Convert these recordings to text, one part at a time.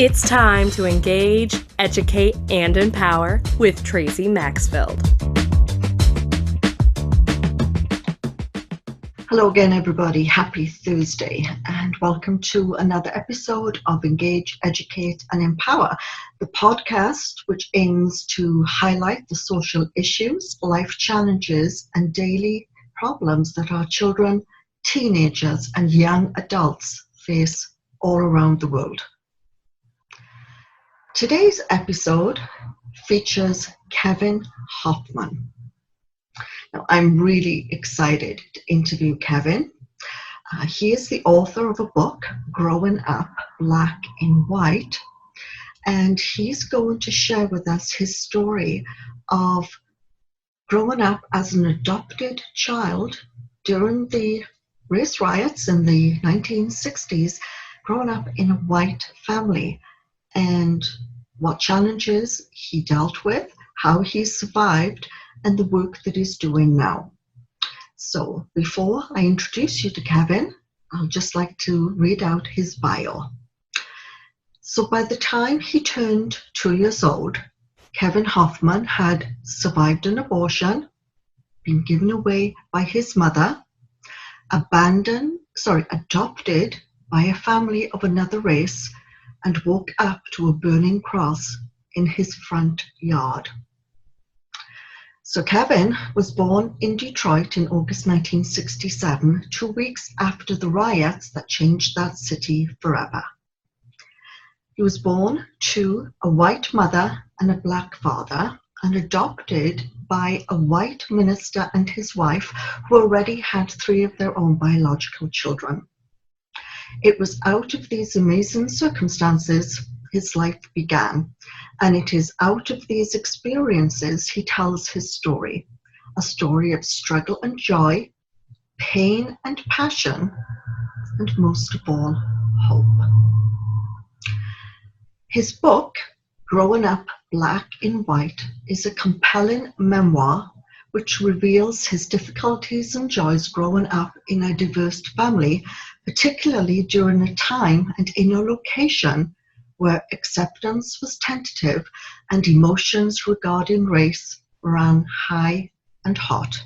It's time to engage, educate, and empower with Tracey Maxfield. Hello again, everybody. Happy Thursday, and welcome to another episode of Engage, Educate, and Empower, the podcast which aims to highlight the social issues, life challenges, and daily problems that our children, teenagers, and young adults face all around the world. Today's episode features Kevin Hofmann. Now, I'm really excited to interview Kevin. He is the author of a book, Growing Up Black and White, and he's going to share with us his story of growing up as an adopted child during the race riots in the 1960s, growing up in a white family, and what challenges he dealt with, how he survived, and the work that he's doing now. So before I introduce you to Kevin, I'd just like to read out his bio. So by the time he turned 2 years old, Kevin Hofmann had survived an abortion, been given away by his mother, adopted by a family of another race, and woke up to a burning cross in his front yard. So Kevin was born in Detroit in August 1967, 2 weeks after the riots that changed that city forever. He was born to a white mother and a black father, and adopted by a white minister and his wife, who already had 3 of their own biological children. It was out of these amazing circumstances his life began, and it is out of these experiences he tells his story, a story of struggle and joy, pain and passion, and most of all, hope. His book, Growing Up Black and White, is a compelling memoir which reveals his difficulties and joys growing up in a diverse family, particularly during a time and in a location where acceptance was tentative and emotions regarding race ran high and hot.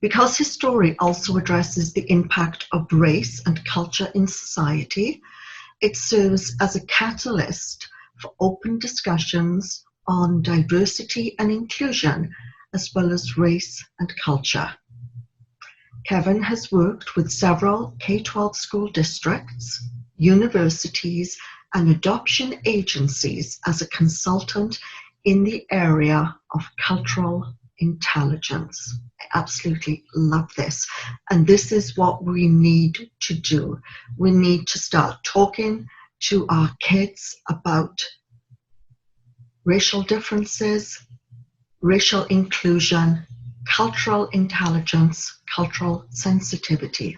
Because his story also addresses the impact of race and culture in society, it serves as a catalyst for open discussions on diversity and inclusion, as well as race and culture. Kevin has worked with several K-12 school districts, universities, and adoption agencies as a consultant in the area of cultural intelligence. I absolutely love this. And this is what we need to do. We need to start talking to our kids about racial differences, racial inclusion, cultural intelligence, cultural sensitivity.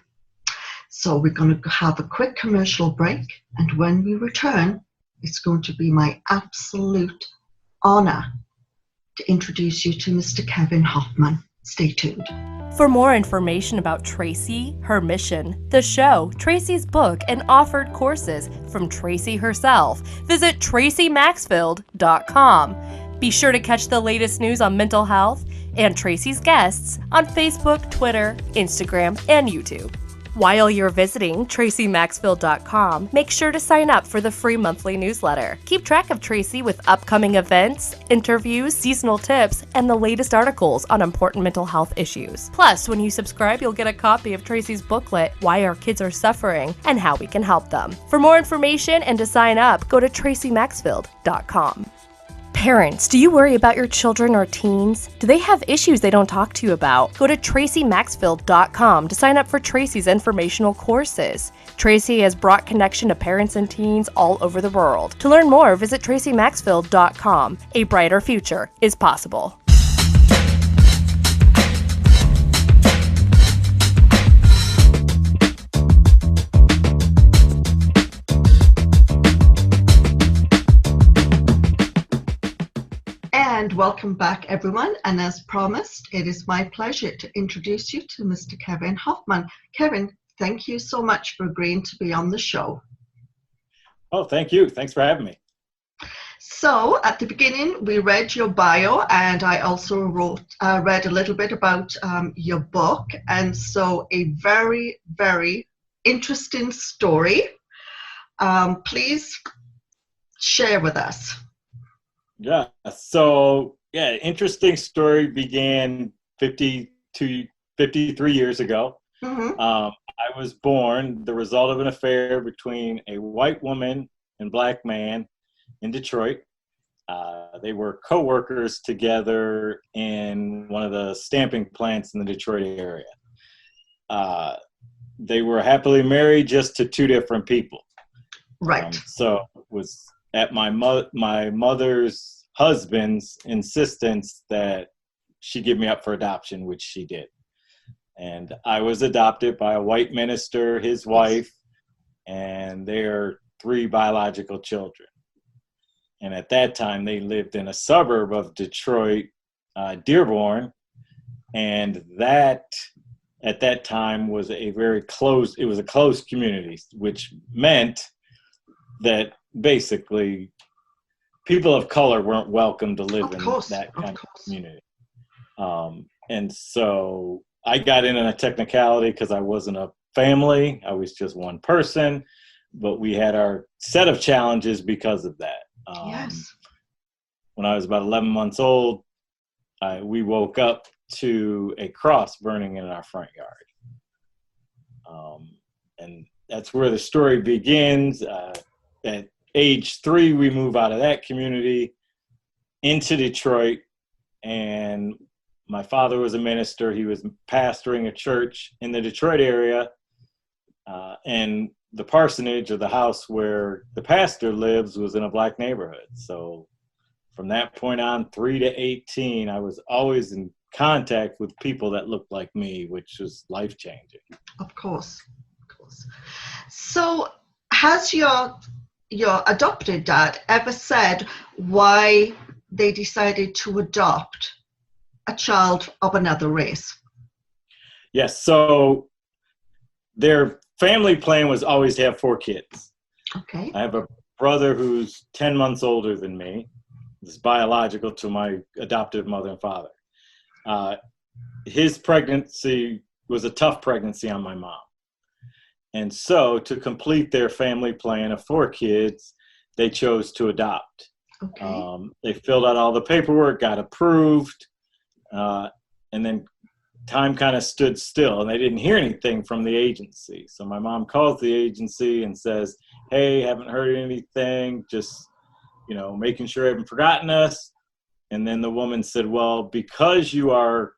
So we're going to have a quick commercial break, and when we return, it's going to be my absolute honor to introduce you to Mr. Kevin Hofmann. Stay tuned. For more information about Tracey, her mission, the show, Tracey's book, and offered courses from Tracey herself, visit TraceyMaxfield.com. Be sure to catch the latest news on mental health and Tracey's guests on Facebook, Twitter, Instagram, and YouTube. While you're visiting TraceyMaxfield.com, make sure to sign up for the free monthly newsletter. Keep track of Tracey with upcoming events, interviews, seasonal tips, and the latest articles on important mental health issues. Plus, when you subscribe, you'll get a copy of Tracey's booklet, Why Our Kids Are Suffering and How We Can Help Them. For more information and to sign up, go to TraceyMaxfield.com. Parents, do you worry about your children or teens? Do they have issues they don't talk to you about? Go to TraceyMaxfield.com to sign up for Tracey's informational courses. Tracey has brought connection to parents and teens all over the world. To learn more, visit TraceyMaxfield.com. A brighter future is possible. And welcome back, everyone. And as promised, it is my pleasure to introduce you to Mr. Kevin Hofmann. Kevin, thank you so much for agreeing to be on the show. Oh, thank you. Thanks for having me. So at the beginning, we read your bio, and I also read a little bit about your book. And so a very, very interesting story. Please share with us. Yeah. So, yeah, interesting story began 53 years ago. Mm-hmm. I was born the result of an affair between a white woman and black man in Detroit. They were co-workers together in one of the stamping plants in the Detroit area. They were happily married just to two different people. Right. So it was at my mother's husband's insistence that she give me up for adoption, which she did. And I was adopted by a white minister, his wife, and their three biological children. And at that time, they lived in a suburb of Detroit, Dearborn, and that at that time was a closed community, which meant that basically people of color weren't welcome to live in that kind of community. And so I got in on a technicality because I wasn't a family. I was just one person, but we had our set of challenges because of that. Yes. When I was about 11 months old, we woke up to a cross burning in our front yard. And that's where the story begins. At age 3, we move out of that community into Detroit, and my father was a minister. He was pastoring a church in the Detroit area, and the parsonage, or the house where the pastor lives, was in a black neighborhood. So from that point on, 3 to 18, I was always in contact with people that looked like me, which was life-changing. Of course. So has your adopted dad ever said why they decided to adopt a child of another race? Yes. So their family plan was always to have 4 kids. Okay. I have a brother who's 10 months older than me. It's biological to my adoptive mother and father. His pregnancy was a tough pregnancy on my mom. And so to complete their family plan of 4 kids, they chose to adopt. Okay. They filled out all the paperwork, got approved, and then time kind of stood still, and they didn't hear anything from the agency. So my mom calls the agency and says, hey, haven't heard anything, just, making sure I haven't forgotten us. And then the woman said, well, because you are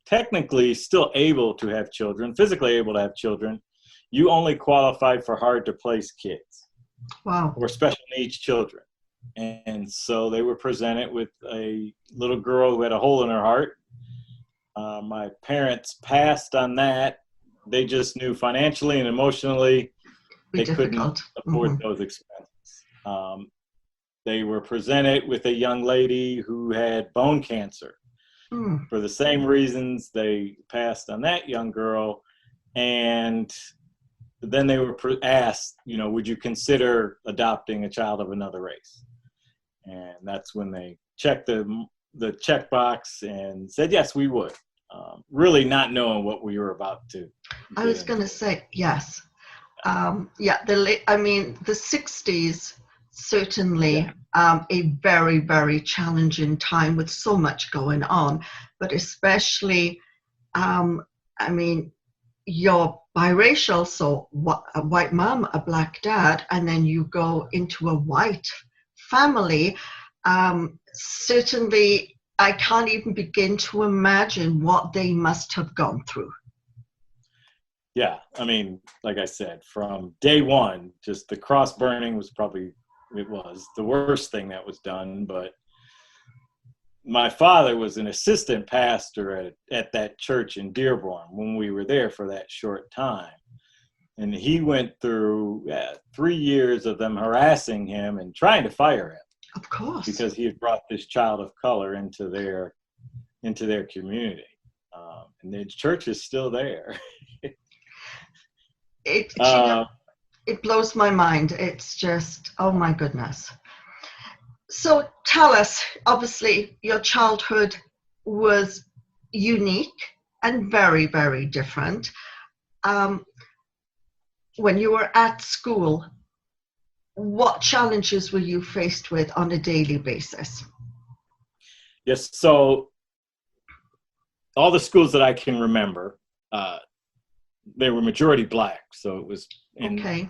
technically still able to have children, physically able to have children, you only qualify for hard to place kids. Wow. Or special needs children. And so they were presented with a little girl who had a hole in her heart. My parents passed on that. They just knew financially and emotionally they couldn't afford those expenses. They were presented with a young lady who had bone cancer. For the same reasons, they passed on that young girl. And then they were asked, would you consider adopting a child of another race? And that's when they checked the checkbox and said, yes, we would. Really not knowing what we were about to. I was going to say, yes. The 60s, certainly a very, very challenging time with so much going on, but especially, you're biracial, so a white mom, a black dad, and then you go into a white family. Certainly, I can't even begin to imagine what they must have gone through. Yeah, like I said, from day one, just the cross burning was the worst thing that was done. But my father was an assistant pastor at that church in Dearborn when we were there for that short time. And he went through 3 years of them harassing him and trying to fire him. Of course. Because he had brought this child of color into their community. And the church is still there. It blows my mind. It's just, oh my goodness. So tell us, obviously, your childhood was unique and very, very different. When you were at school, what challenges were you faced with on a daily basis? Yes, so all the schools that I can remember, they were majority black. So it was, Okay.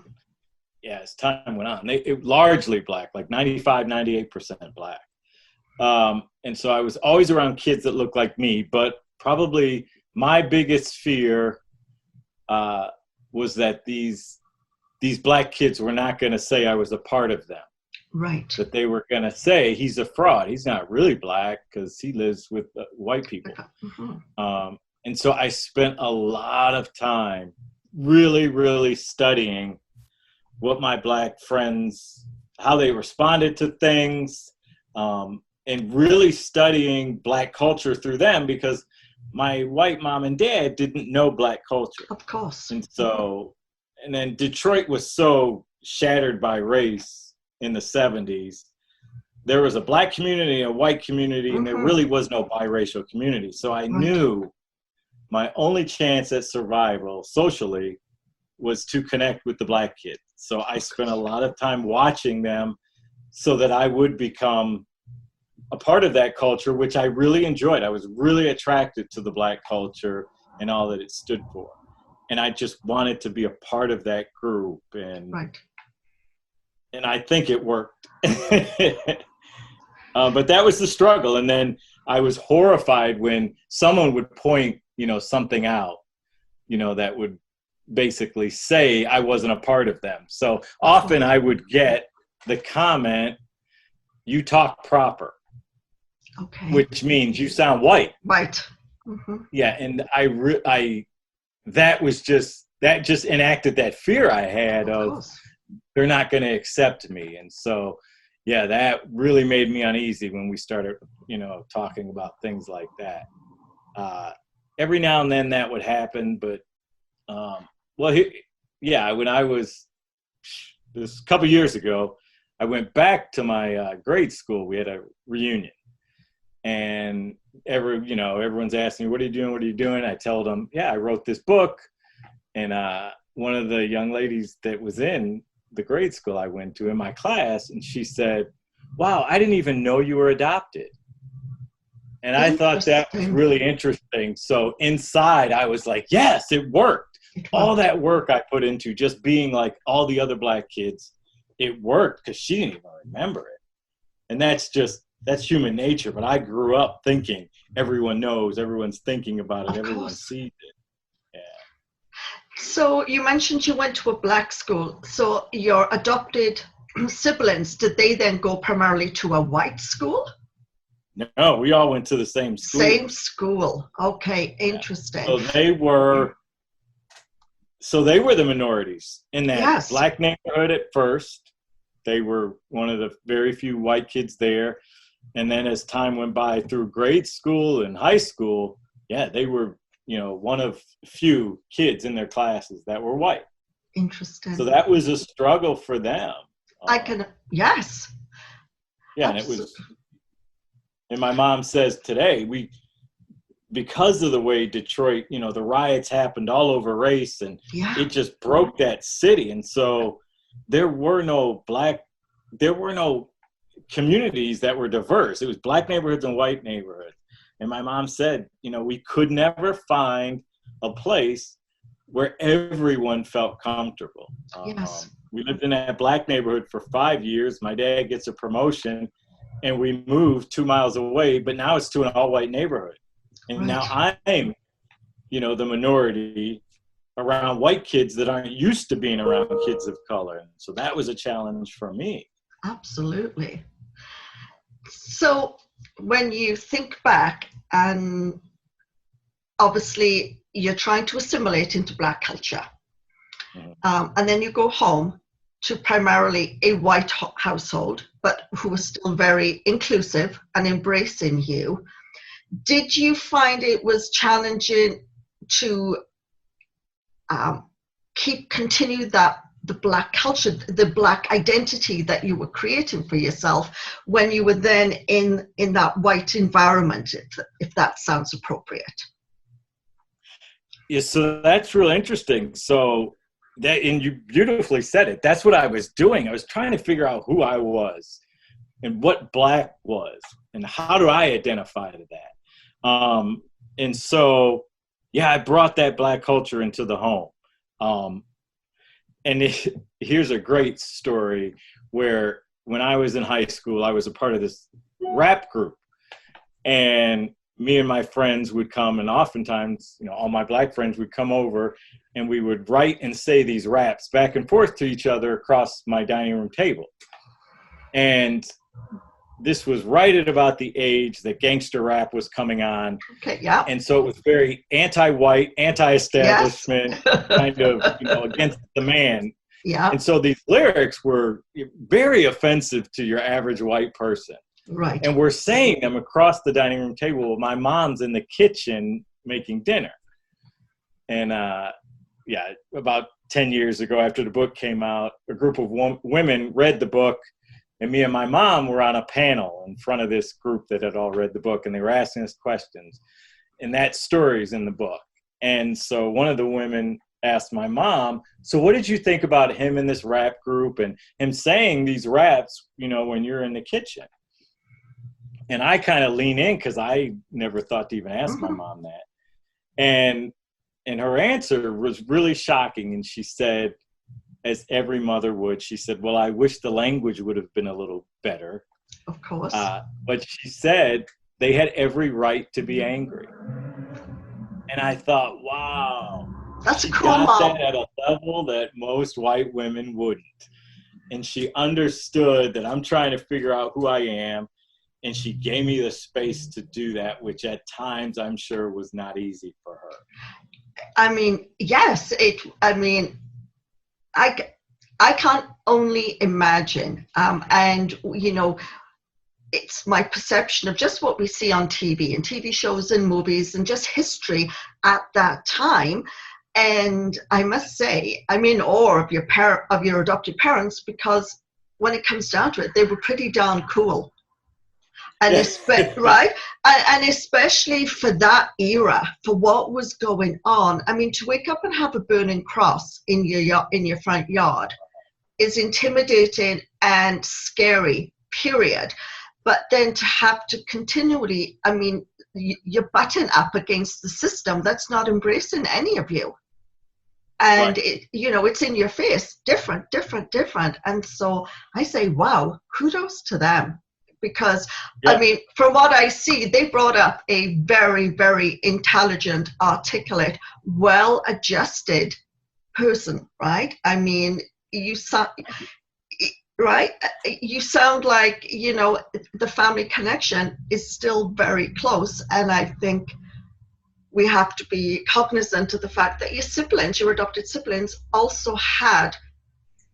Yeah, as time went on, it largely black, like 95, 98% black. And so I was always around kids that looked like me, but probably my biggest fear was that these black kids were not going to say I was a part of them. Right. That they were going to say he's a fraud. He's not really black because he lives with white people. Mm-hmm. And so I spent a lot of time really, really studying what my black friends, how they responded to things, and really studying black culture through them, because my white mom and dad didn't know black culture. Of course. And so, and then Detroit was so shattered by race in the 70s. There was a black community and a white community, and there really was no biracial community. So I knew my only chance at survival socially was to connect with the black kids. So I spent a lot of time watching them so that I would become a part of that culture, which I really enjoyed. I was really attracted to the black culture and all that it stood for. And I just wanted to be a part of that group. And I think it worked. But that was the struggle. And then I was horrified when someone would point, something out, that would basically say I wasn't a part of them. So often I would get the comment, "You talk proper." Okay. Which means you sound white. Right. Yeah, and that just enacted that fear I had of they're not going to accept me. And so, yeah, that really made me uneasy when we started, talking about things like that. Every now and then that would happen, but when I was this a couple years ago, I went back to my grade school. We had a reunion, and everyone's asking me, "What are you doing? What are you doing?" I told them, "Yeah, I wrote this book." And one of the young ladies that was in the grade school I went to in my class, and she said, "Wow, I didn't even know you were adopted." And I thought that was really interesting. So inside, I was like, yes, it worked. All that work I put into just being like all the other black kids, it worked because she didn't even remember it. And that's human nature. But I grew up thinking everyone knows, everyone's thinking about it, everyone sees it. Yeah. So you mentioned you went to a black school. So your adopted siblings, did they then go primarily to a white school? No, we all went to the same school. Same school. Okay, interesting. So they were the minorities in that black neighborhood at first. They were one of the very few white kids there. And then as time went by through grade school and high school, they were, one of few kids in their classes that were white. Interesting. So that was a struggle for them. Yes. Yeah, and it was. And my mom says today, because of the way Detroit, the riots happened all over race, and it just broke that city. And so there were no communities that were diverse. It was black neighborhoods and white neighborhoods. And my mom said, we could never find a place where everyone felt comfortable. We lived in that black neighborhood for 5 years. My dad gets a promotion, and we moved 2 miles away, but now it's to an all-white neighborhood. And now I'm, the minority around white kids that aren't used to being around kids of color. And so that was a challenge for me. Absolutely. So when you think back, and obviously you're trying to assimilate into black culture, and then you go home to primarily a white household, but who was still very inclusive and embracing you. Did you find it was challenging to continue that the Black culture, the Black identity that you were creating for yourself when you were then in that white environment, if that sounds appropriate. Yeah, so that's really interesting. So that, and you beautifully said it. That's what I was doing. I was trying to figure out who I was and what Black was and how do I identify to that. And so, yeah, I brought that Black culture into the home. Here's a great story where when I was in high school, I was a part of this rap group, and me and my friends would come, and oftentimes, all my Black friends would come over, and we would write and say these raps back and forth to each other across my dining room table. And this was right at about the age that gangster rap was coming on. Okay, yeah. And so it was very anti-white, anti-establishment, yes. Kind of, against the man. Yeah. And so these lyrics were very offensive to your average white person. Right. And we're saying them across the dining room table. My mom's in the kitchen making dinner. And about 10 years ago, after the book came out, a group of women read the book. And me and my mom were on a panel in front of this group that had all read the book, and they were asking us questions. And that story's in the book. And so one of the women asked my mom, so what did you think about him in this rap group and him saying these raps, when you're in the kitchen? And I kind of lean in because I never thought to even ask my mom that. And her answer was really shocking. And she said, as every mother would, she said, well, I wish the language would have been a little better. Of course. But she said they had every right to be angry. And I thought, wow. That's a cool got mom. That at a level that most white women wouldn't. And she understood that I'm trying to figure out who I am. And she gave me the space to do that, which at times I'm sure was not easy for her. I mean, yes. I can't only imagine. And, it's my perception of just what we see on TV and TV shows and movies and just history at that time. And I must say, I'm in awe of your adopted parents, because when it comes down to it, they were pretty darn cool. And right? And especially for that era, for what was going on. I mean, to wake up and have a burning cross in your front yard is intimidating and scary, period. But then to have to continually, you're butting up against the system that's not embracing any of you. And, right. It's in your face, different. And so I say, wow, kudos to them. Because, yeah. From what I see, they brought up a very, very intelligent, articulate, well-adjusted person, right? You sound, right? You sound like, the family connection is still very close. And I think we have to be cognizant of the fact that your adopted siblings, also had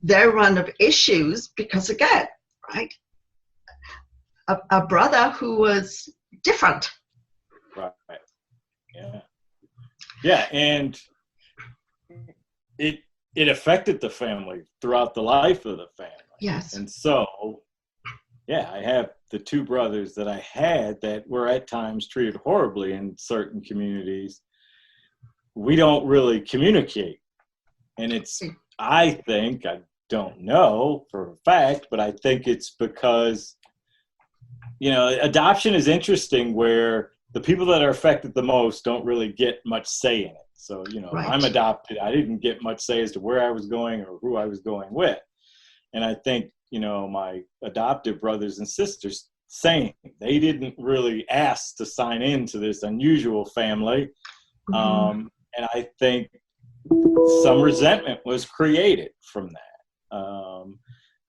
their run of issues because, again, right? A brother who was different. Right. Yeah. Yeah, and it affected the family throughout the life of the family. Yes. And so, yeah, I have the two brothers that I had that were at times treated horribly in certain communities. We don't really communicate. And I think, I don't know for a fact, but I think it's because adoption is interesting, where the people that are affected the most don't really get much say in it. So, right. I'm adopted. I didn't get much say as to where I was going or who I was going with. And I think, my adoptive brothers and sisters, same. They didn't really ask to sign into this unusual family. Mm-hmm. And I think some resentment was created from that.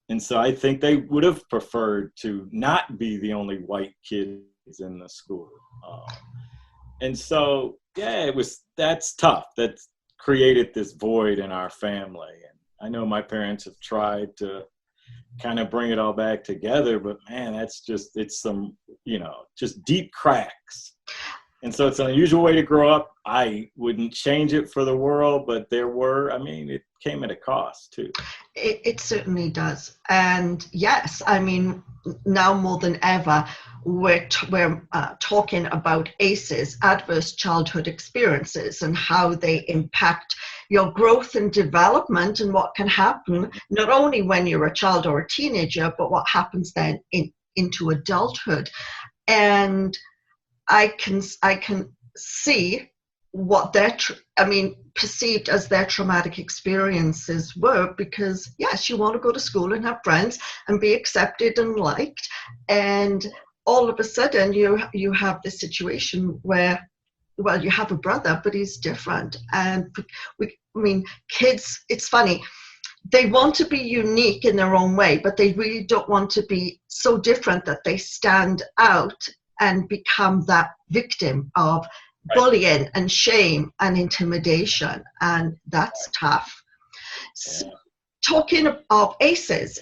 And so I think they would have preferred to not be the only white kids in the school. And so, yeah, that's tough. That's created this void in our family. And I know my parents have tried to kind of bring it all back together, but man, it's some, just deep cracks. And so it's an unusual way to grow up. I wouldn't change it for the world, but it came at a cost too. It certainly does. And yes, I mean, now more than ever, we're talking about ACEs, adverse childhood experiences, and how they impact your growth and development, and what can happen not only when you're a child or a teenager, but what happens then into adulthood. And I can see what their perceived as their traumatic experiences were, because yes, you want to go to school and have friends and be accepted and liked, and all of a sudden you have this situation where, well, you have a brother but he's different. And kids, it's funny, they want to be unique in their own way, but they really don't want to be so different that they stand out and become that victim of bullying and shame and intimidation, and that's tough. So, talking of ACEs,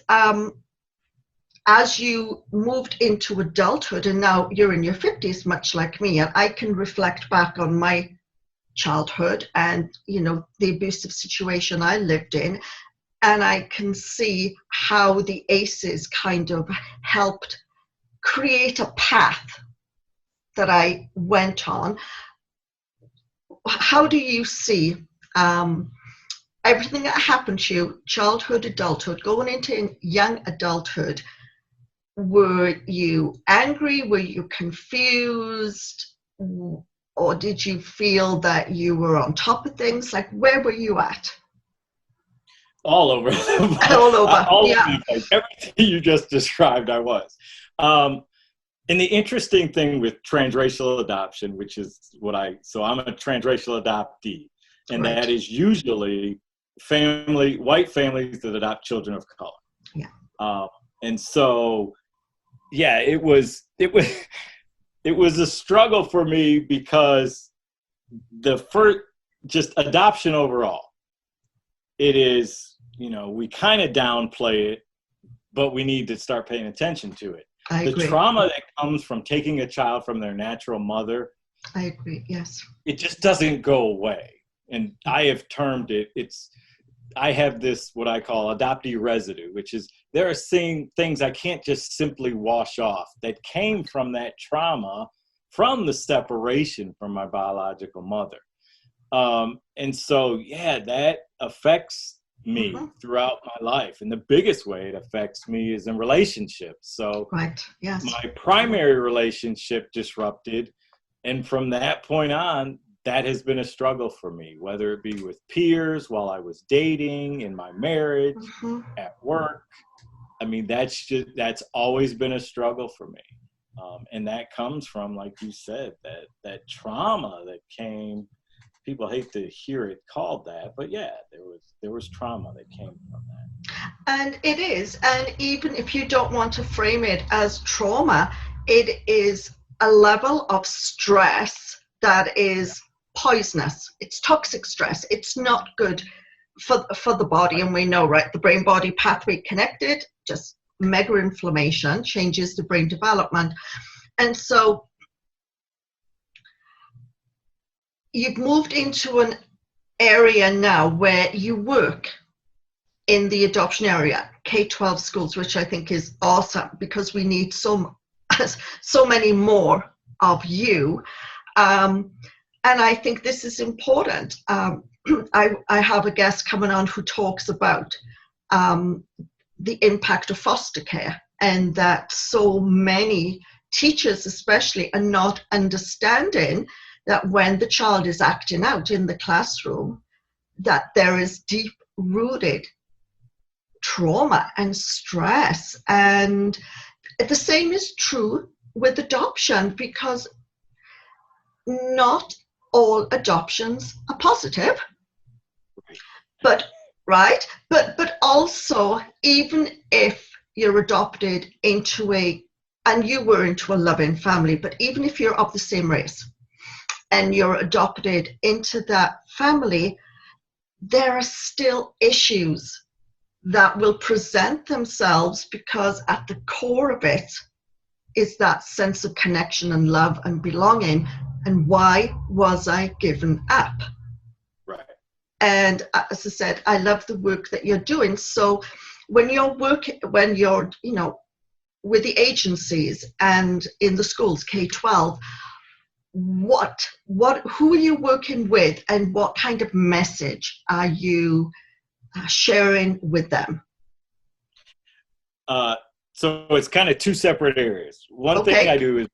as you moved into adulthood, and now you're in your 50s, much like me, and I can reflect back on my childhood and, the abusive situation I lived in, and I can see how the ACEs kind of helped create a path that I went on. How do you see everything that happened to you, childhood, adulthood, going into young adulthood? Were you angry? Were you confused? Or did you feel that you were on top of things? Like, where were you at? All over. All over. All Yeah. over the place. Everything you just described, I was. And the interesting thing with transracial adoption, which is so I'm a transracial adoptee, and Right. that is usually white families that adopt children of color. Yeah. And so, yeah, it was a struggle for me, because the first, just adoption overall, it is, we kind of downplay it, but we need to start paying attention to it. I agree. The trauma that comes from taking a child from their natural mother, I agree, yes. it just doesn't go away. And I have termed it, I have this, what I call adoptee residue, which is there are things I can't just simply wash off that came from that trauma, from the separation from my biological mother. And so, yeah, that affects me throughout my life. And the biggest way it affects me is in relationships. So right. Yes. My primary relationship disrupted. And from that point on, that has been a struggle for me, whether it be with peers, while I was dating, in my marriage, at work. That's always been a struggle for me. And that comes from, like you said, that trauma that came. People hate to hear it called that, but yeah, there was trauma that came from that. And it is, and even if you don't want to frame it as trauma, it is a level of stress that is poisonous. It's toxic stress. It's not good for the body, and we know, right, the brain-body pathway connected, just mega inflammation changes the brain development. And so you've moved into an area now where you work in the adoption area, K-12 schools, which I think is awesome, because we need so many more of you. And I think this is important. I have a guest coming on who talks about the impact of foster care, and that so many teachers especially are not understanding that when the child is acting out in the classroom, that there is deep-rooted trauma and stress. And the same is true with adoption, because not all adoptions are positive, but also, even if you're adopted into and you were into a loving family, but even if you're of the same race and you're adopted into that family, there are still issues that will present themselves, because at the core of it is that sense of connection and love and belonging. and why was I given up? Right. And as I said, I love the work that you're doing. So when you're with the agencies and in the schools, K-12, who are you working with, and what kind of message are you sharing with them? So it's kind of two separate areas. One thing I do is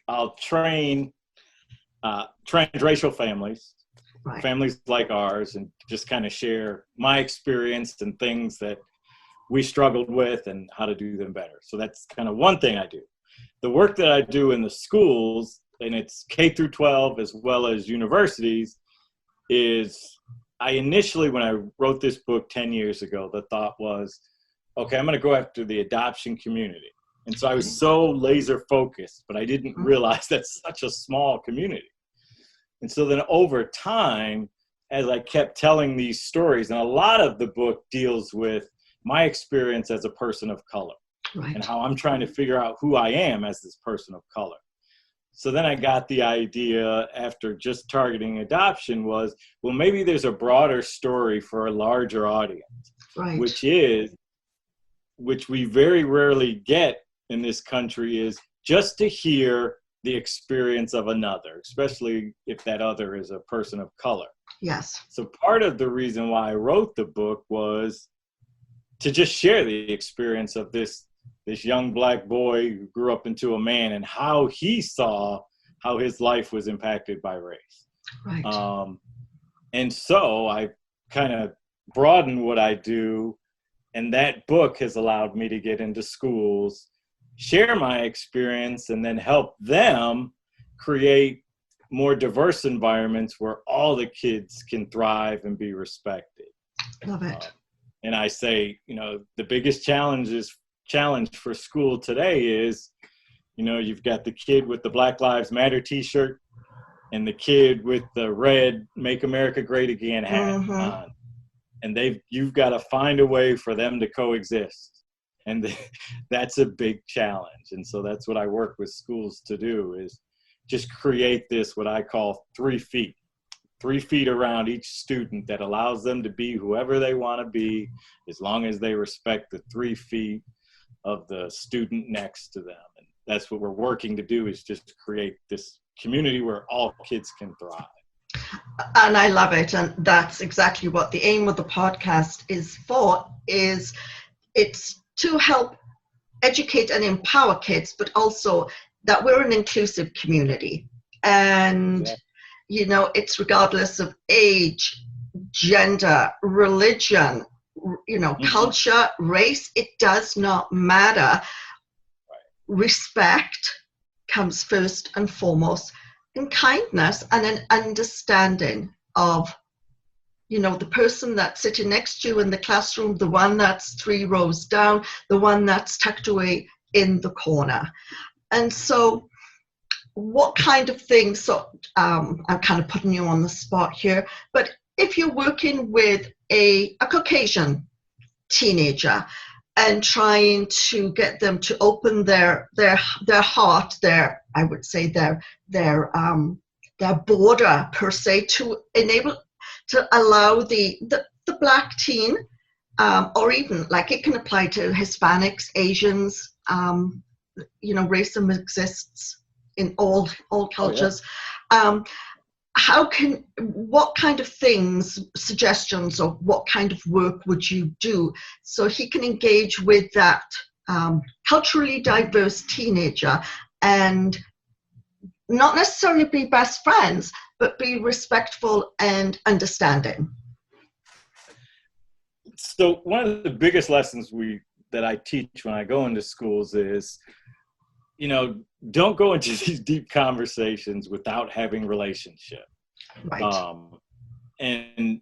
I'll train transracial families, Right. families like ours, and just kind of share my experience and things that we struggled with and how to do them better. So that's kind of one thing I do. The work that I do in the schools, and it's K through 12 as well as universities, is I initially, when I wrote this book 10 years ago, the thought was, okay, I'm going to go after the adoption community. And so I was so laser focused, but I didn't realize that's such a small community. And so then over time, as I kept telling these stories, and a lot of the book deals with my experience as a person of color, Right. and how I'm trying to figure out who I am as this person of color. So then I got the idea, after just targeting adoption, was, well, maybe there's a broader story for a larger audience, Right. which we very rarely get in this country, is just to hear the experience of another, especially if that other is a person of color. Yes. So part of the reason why I wrote the book was to just share the experience of this young Black boy who grew up into a man, and how he saw how his life was impacted by race. Right. And so I kind of broaden what I do, and that book has allowed me to get into schools, share my experience, and then help them create more diverse environments where all the kids can thrive and be respected. Love it. And I say, the biggest challenge for school today is, you've got the kid with the Black Lives Matter t-shirt and the kid with the red Make America Great Again hat on. And you've got to find a way for them to coexist. And that's a big challenge. And so that's what I work with schools to do, is just create this, what I call 3 feet. 3 feet around each student that allows them to be whoever they want to be, as long as they respect the 3 feet of the student next to them. And that's what we're working to do, is just create this community where all kids can thrive. And I love it. And that's exactly what the aim of the podcast is for, is it's to help educate and empower kids, but also that we're an inclusive community. And Exactly. It's regardless of age, gender, religion, culture, race, it does not matter. Respect comes first and foremost, and kindness and an understanding of, the person that's sitting next to you in the classroom, the one that's 3 rows down, the one that's tucked away in the corner. And so what kind of things, so I'm kind of putting you on the spot here, but if you're working with a Caucasian teenager and trying to get them to open their heart, I would say their border per se, to allow the Black teen, or even, like, it can apply to Hispanics, Asians, racism exists in all cultures. Oh, yeah. What kind of things, suggestions, or what kind of work would you do so he can engage with that culturally diverse teenager and not necessarily be best friends, but be respectful and understanding? So one of the biggest lessons that I teach when I go into schools is, don't go into these deep conversations without having relationship. Right. And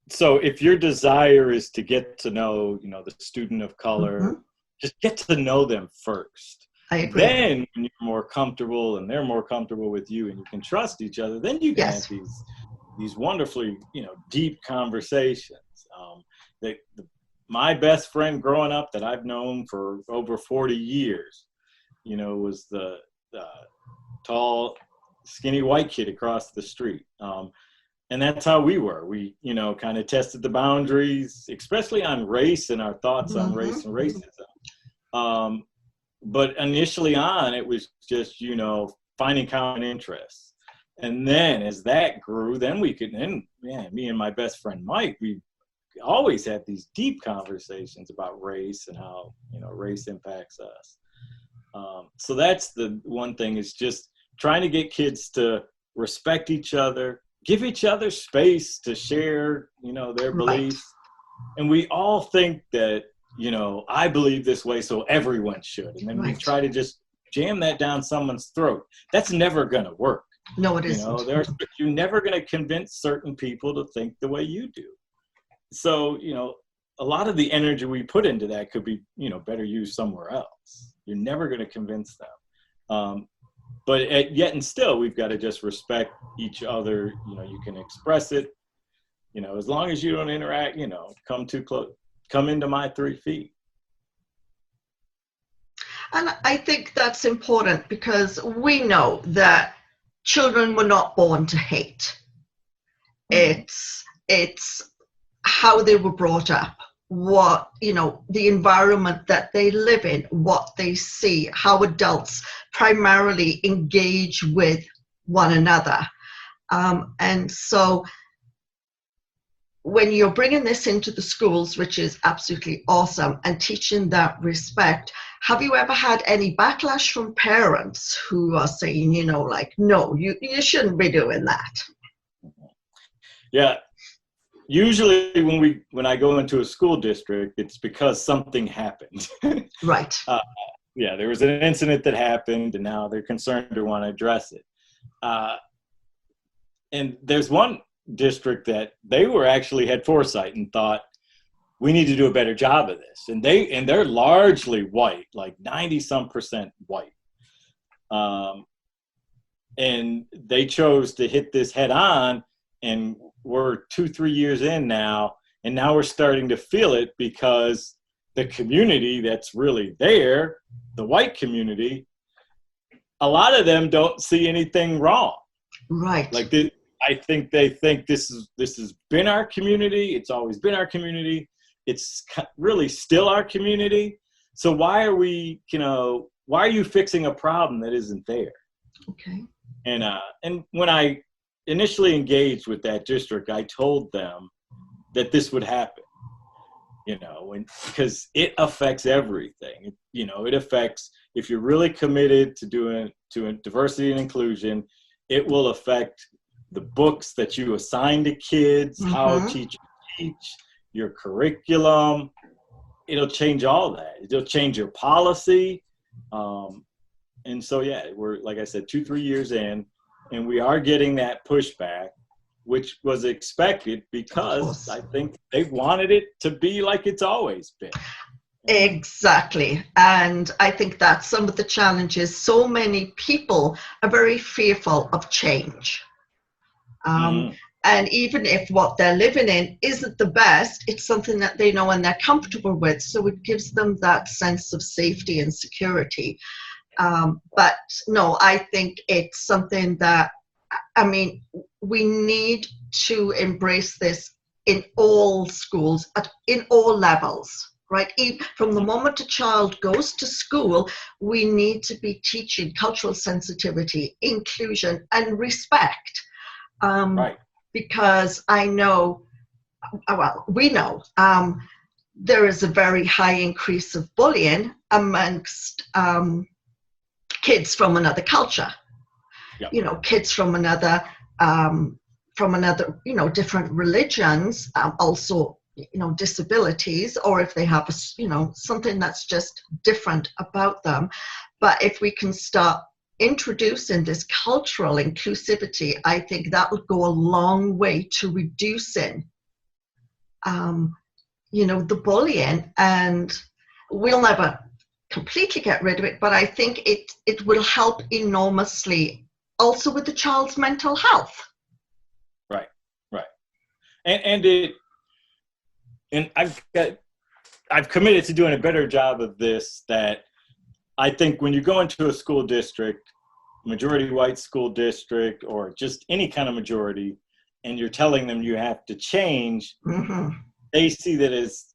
so if your desire is to get to know, the student of color, just get to know them first. I agree. Then when you're more comfortable and they're more comfortable with you and you can trust each other, then you can have these wonderfully, deep conversations. My best friend growing up that I've known for over 40 years, was the tall skinny white kid across the street. And that's how we were. We, kind of tested the boundaries, especially on race and our thoughts on race and racism. But initially on, it was just, finding common interests. And then as that grew, then me and my best friend Mike, we always had these deep conversations about race and how, race impacts us. So that's the one thing, is just trying to get kids to respect each other, give each other space to share, their beliefs. Right. And we all think that, I believe this way, so everyone should. And then we try to just jam that down someone's throat. That's never going to work. No, it isn't. You're never going to convince certain people to think the way you do. So, a lot of the energy we put into that could be, better used somewhere else. You're never going to convince them. But yet and still, we've got to just respect each other. You can express it, as long as you don't interact, come too close, come into my 3 feet. And I think that's important, because we know that children were not born to hate. It's how they were brought up, what, the environment that they live in, what they see, how adults primarily engage with one another. And so when you're bringing this into the schools, which is absolutely awesome, and teaching that respect, have you ever had any backlash from parents who are saying, no, you shouldn't be doing that? Yeah. Usually when I go into a school district, it's because something happened. Right. There was an incident that happened, and now they're concerned or want to address it. And there's one district that they had foresight and thought, we need to do a better job of this. And they're largely white, like 90-some% white. And they chose to hit this head on, and we're 2-3 years in now, and now we're starting to feel it, because the community that's really there, the white community, a lot of them don't see anything wrong. Right. Like I think they think this has been our community. It's always been our community. It's really still our community. So why are you fixing a problem that isn't there? Okay. And when I initially engaged with that district, I told them that this would happen, because it affects everything. It affects, if you're really committed to doing diversity and inclusion, it will affect the books that you assign to kids, how teachers teach, your curriculum. It'll change all that. It'll change your policy. And so, we're, like I said, 2-3 years in, and we are getting that pushback, which was expected, because I think they wanted it to be like it's always been. Exactly. And I think that's some of the challenges. So many people are very fearful of change. And even if what they're living in isn't the best, it's something that they know and they're comfortable with. So it gives them that sense of safety and security. But no, I think it's something that, we need to embrace this in all schools, in all levels, right? From the moment a child goes to school, we need to be teaching cultural sensitivity, inclusion, and respect. Right. Because we know there is a very high increase of bullying amongst kids from another culture. Yep. Kids from another, different religions, also, disabilities, or if they have, something that's just different about them. But if we can start introducing this cultural inclusivity, I think that would go a long way to reducing, the bullying. And we'll never completely get rid of it, but I think it will help enormously also with the child's mental health. Right. And I've committed to doing a better job of this, that I think when you go into a school district, majority white school district or just any kind of majority, and you're telling them you have to change, they see that as,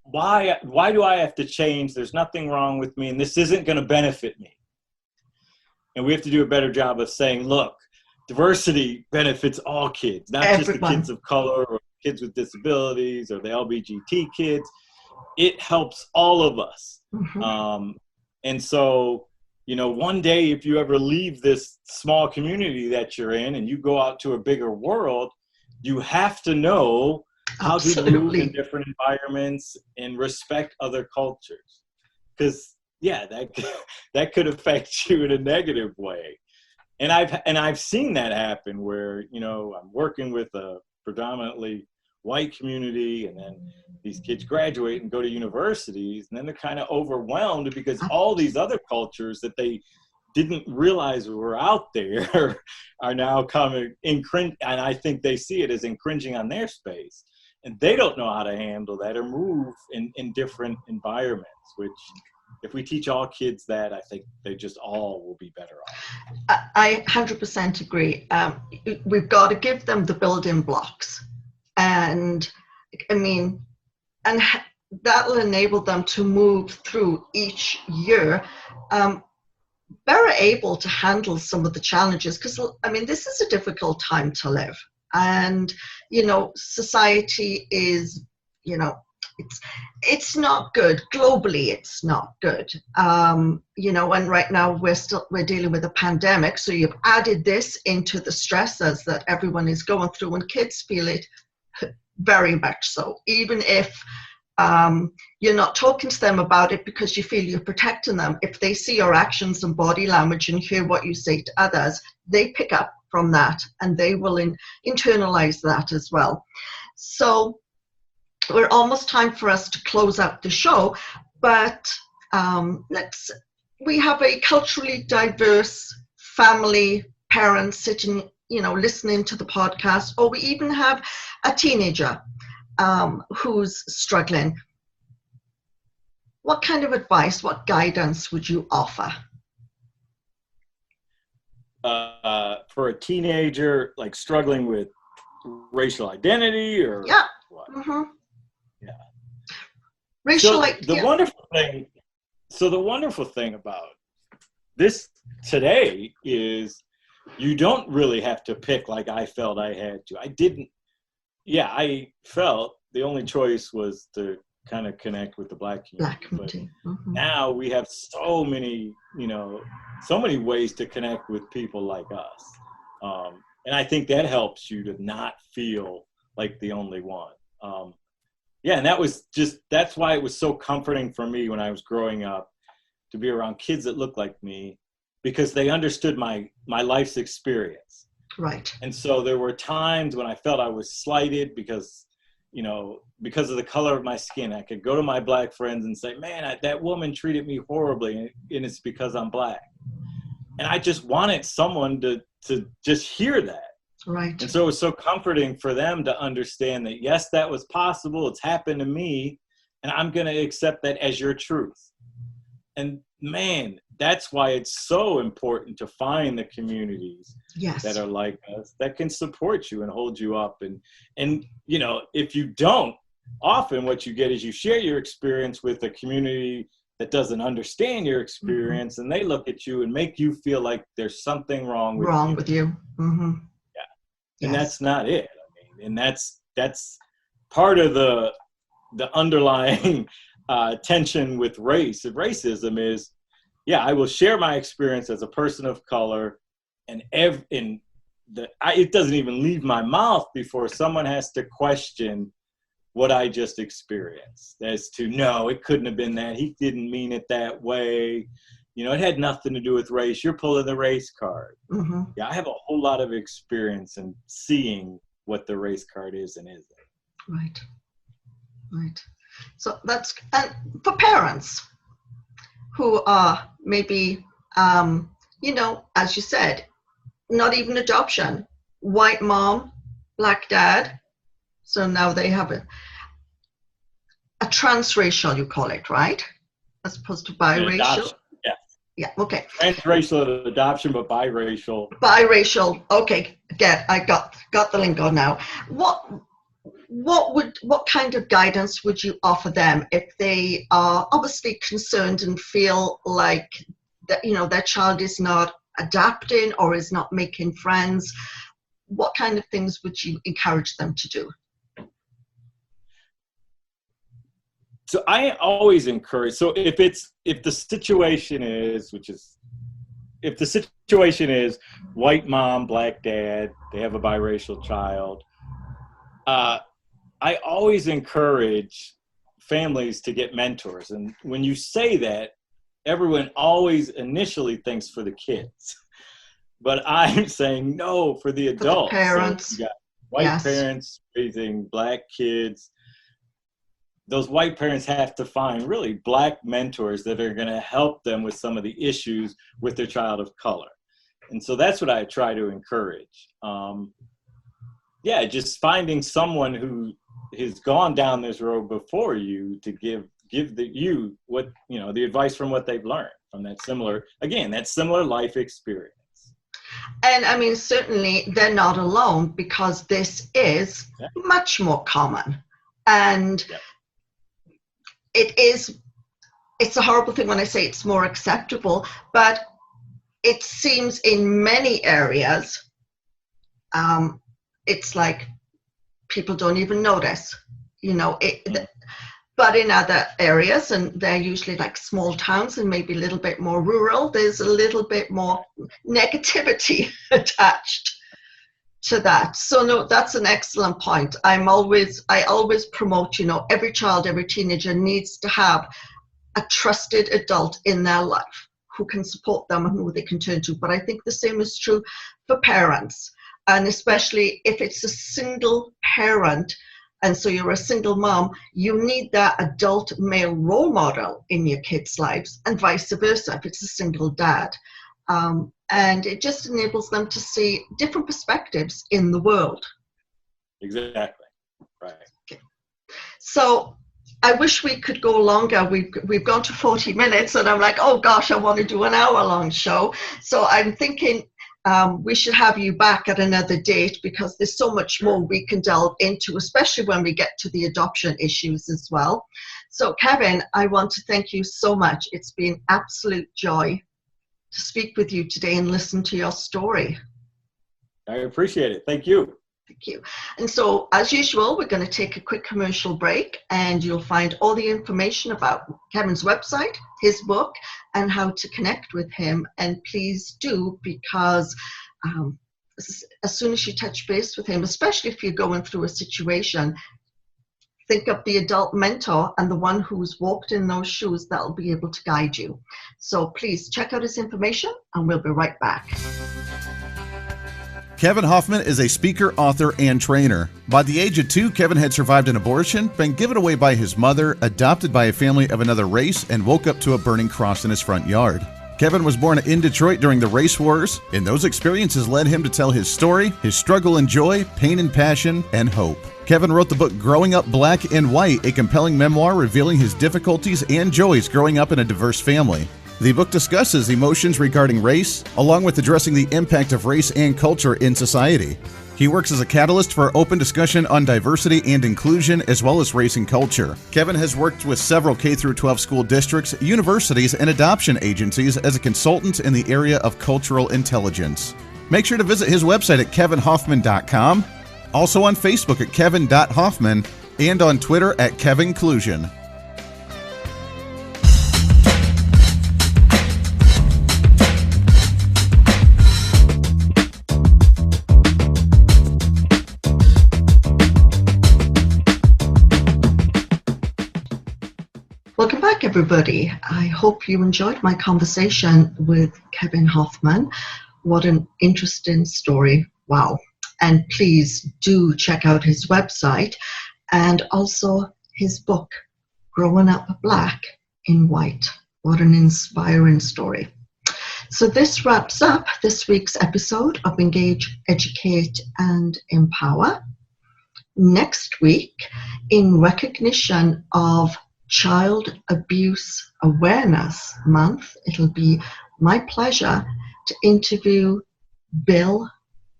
why do I have to change? There's nothing wrong with me, and this isn't going to benefit me. And we have to do a better job of saying, look, diversity benefits all kids, not just the kids of color or kids with disabilities or the LGBT kids. It helps all of us. And so, you know, one day if you ever leave this small community that you're in and you go out to a bigger world, you have to know how to move in different environments and respect other cultures. Because, yeah, that could affect you in a negative way. And I've seen that happen where, you know, I'm working with a predominantly white community, and then these kids graduate and go to universities, and then they're kind of overwhelmed because all these other cultures that they didn't realize were out there are now coming and I think they see it as infringing on their space, and they don't know how to handle that or move in different environments, which if we teach all kids that, I think they just all will be better off. I 100% agree. We've got to give them the building blocks. And I mean, and that'll enable them to move through each year better able to handle some of the challenges. Because, I mean, this is a difficult time to live. And, you know, society is, you know, it's not good globally. It's not good, you know. And right now we're dealing with a pandemic, so you've added this into the stresses that everyone is going through, and kids feel it very much so. Even if you're not talking to them about it because you feel you're protecting them, if they see your actions and body language and hear what you say to others, they pick up from that and they will internalize that as well. So we're almost time for us to close up the show, but we have a culturally diverse family, parents sitting, you know, listening to the podcast, or we even have a teenager who's struggling. What kind of advice, what guidance would you offer? For a teenager, like struggling with racial identity, or what? Yeah. The wonderful thing about this today is you don't really have to pick like I felt I had to. I felt the only choice was to kind of connect with the Black community. Now we have so many, you know, so many ways to connect with people like us. And I think that helps you to not feel like the only one. And that's why it was so comforting for me when I was growing up to be around kids that looked like me, because they understood my life's experience. Right. And so there were times when I felt I was slighted because of the color of my skin. I could go to my Black friends and say, man, that woman treated me horribly, and it's because I'm Black. And I just wanted someone to just hear that. Right. And so it was so comforting for them to understand that, yes, that was possible. It's happened to me, and I'm going to accept that as your truth. And man, that's why it's so important to find the communities that are like us, that can support you and hold you up. And you know, if you don't, often what you get is you share your experience with a community that doesn't understand your experience, and they look at you and make you feel like there's something wrong with you. And that's not it. I mean, and that's part of the underlying tension with racism is, I will share my experience as a person of color, and it doesn't even leave my mouth before someone has to question what I just experienced, as to, no, it couldn't have been that. He didn't mean it that way. You know, it had nothing to do with race. You're pulling the race card. Yeah, I have a whole lot of experience in seeing what the race card is and isn't. Right. So and for parents who are maybe, you know, as you said, not even adoption, white mom, Black dad. So now they have a transracial, you call it, right? As opposed to biracial. Yeah, okay. Transracial adoption, but biracial. Biracial. Okay, I got the lingo now. What kind of guidance would you offer them if they are obviously concerned and feel like that, you know, their child is not adapting or is not making friends? What kind of things would you encourage them to do? So I always encourage, so if the situation is white mom, black dad, they have a biracial child, I always encourage families to get mentors. And when you say that, everyone always initially thinks for the kids. But I'm saying no, for the adults. For the parents. So you got white parents raising black kids. Those white parents have to find really black mentors that are going to help them with some of the issues with their child of color. And so that's what I try to encourage. Just finding someone who has gone down this road before you to give you what, you know, the advice from what they've learned from that similar life experience. And I mean, certainly they're not alone, because this is much more common. And it's a horrible thing when I say it's more acceptable, but it seems in many areas, it's like people don't even notice, you know, but in other areas, and they're usually like small towns and maybe a little bit more rural, there's a little bit more negativity attached to that. So no, that's an excellent point. I always promote, you know, every child, every teenager needs to have a trusted adult in their life who can support them and who they can turn to. But I think the same is true for parents. And especially if it's a single parent, and so you're a single mom, you need that adult male role model in your kids' lives, and vice versa if it's a single dad. And it just enables them to see different perspectives in the world. Exactly. Right. Okay. So I wish we could go longer. We've gone to 40 minutes, and I'm like, oh gosh, I want to do an hour-long show. So I'm thinking we should have you back at another date, because there's so much more we can delve into, especially when we get to the adoption issues as well. So Kevin, I want to thank you so much. It's been absolute joy to speak with you today and listen to your story. I appreciate it. Thank you. Thank you. And so, as usual, we're going to take a quick commercial break, and you'll find all the information about Kevin's website, his book, and how to connect with him. And please do, because as soon as you touch base with him, especially if you're going through a situation, think of the adult mentor and the one who's walked in those shoes that will be able to guide you. So please check out his information, and we'll be right back. Kevin Hofmann is a speaker, author, and trainer. By the age of 2, Kevin had survived an abortion, been given away by his mother, adopted by a family of another race, and woke up to a burning cross in his front yard. Kevin was born in Detroit during the race wars, and those experiences led him to tell his story, his struggle and joy, pain and passion, and hope. Kevin wrote the book Growing Up Black and White, a compelling memoir revealing his difficulties and joys growing up in a diverse family. The book discusses emotions regarding race, along with addressing the impact of race and culture in society. He works as a catalyst for open discussion on diversity and inclusion, as well as race and culture. Kevin has worked with several K-12 school districts, universities, and adoption agencies as a consultant in the area of cultural intelligence. Make sure to visit his website at kevinhoffman.com, also on Facebook at kevin.hoffman, and on Twitter at kevinclusion. Welcome back, everybody. I hope you enjoyed my conversation with Kevin Hofmann. What an interesting story. Wow. And please do check out his website and also his book, Growing Up Black in White. What an inspiring story. So this wraps up this week's episode of Engage, Educate, and Empower. Next week, in recognition of Child Abuse Awareness Month, it'll be my pleasure to interview Bill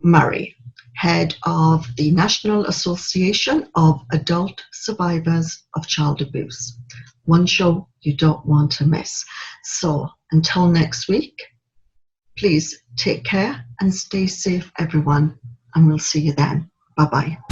Murray, head of the National Association of Adult Survivors of Child Abuse. One show you don't want to miss. So until next week, please take care and stay safe, everyone, and we'll see you then. Bye-bye.